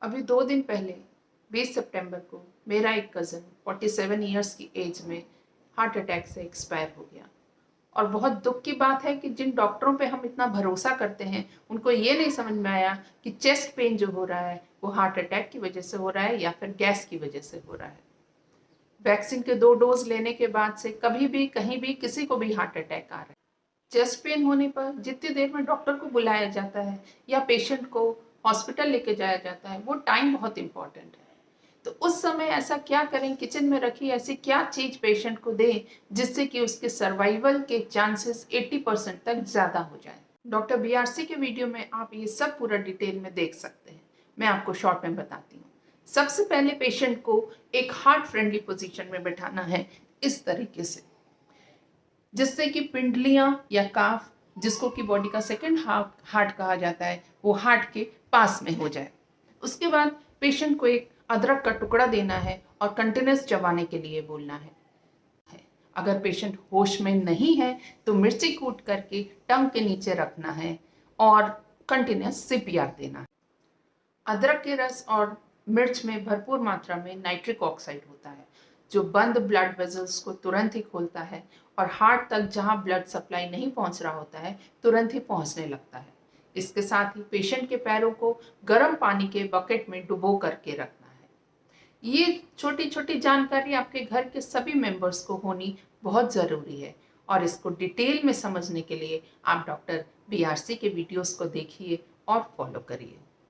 अभी 2 दिन पहले 20 सितंबर को मेरा एक कज़न 47 इयर्स की एज में हार्ट अटैक से एक्सपायर हो गया। और बहुत दुख की बात है कि जिन डॉक्टरों पे हम इतना भरोसा करते हैं, उनको ये नहीं समझ में आया कि चेस्ट पेन जो हो रहा है वो हार्ट अटैक की वजह से हो रहा है या फिर गैस की वजह से हो रहा है। वैक्सीन के 2 डोज लेने के बाद से कभी भी कहीं भी किसी को भी हार्ट अटैक आ रहा है। चेस्ट पेन होने पर जितनी देर में डॉक्टर को बुलाया जाता है या पेशेंट को हॉस्पिटल लेके जाया जाता है, वो टाइम बहुत इंपॉर्टेंट है। तो उस समय ऐसा क्या करें, किचन में रखी ऐसी क्या चीज पेशेंट को दें जिससे कि उसके सर्वाइवल के चांसेस 80% तक ज्यादा हो जाए। डॉक्टर बीआरसी के वीडियो में आप ये सब पूरा डिटेल में देख सकते हैं। मैं आपको शॉर्ट में बताती हूँ। सबसे पहले पेशेंट को एक हार्ट फ्रेंडली पोजीशन में बैठाना है, इस तरीके से, जिससे कि पिंडलियां या काफ, जिसको कि बॉडी का सेकंड हार्ट कहा जाता है, वो हार्ट के पास में हो जाए। उसके बाद पेशेंट को एक अदरक का टुकड़ा देना है और कंटिन्यूस चबाने के लिए बोलना है। अगर पेशेंट होश में नहीं है तो मिर्ची कूट करके टंग के नीचे रखना है और कंटिन्यूस सीपीआर देना है। अदरक के रस और मिर्च में भरपूर मात्रा में नाइट्रिक ऑक्साइड होता है, जो बंद ब्लड वेजल्स को तुरंत ही खोलता है और हार्ट तक जहां ब्लड सप्लाई नहीं पहुंच रहा होता है, तुरंत ही पहुंचने लगता है। इसके साथ ही पेशेंट के पैरों को गर्म पानी के बकेट में डुबो करके रखना है। ये छोटी छोटी जानकारी आपके घर के सभी मेंबर्स को होनी बहुत ज़रूरी है, और इसको डिटेल में समझने के लिए आप डॉक्टर बीआरसी के वीडियोस को देखिए और फॉलो करिए।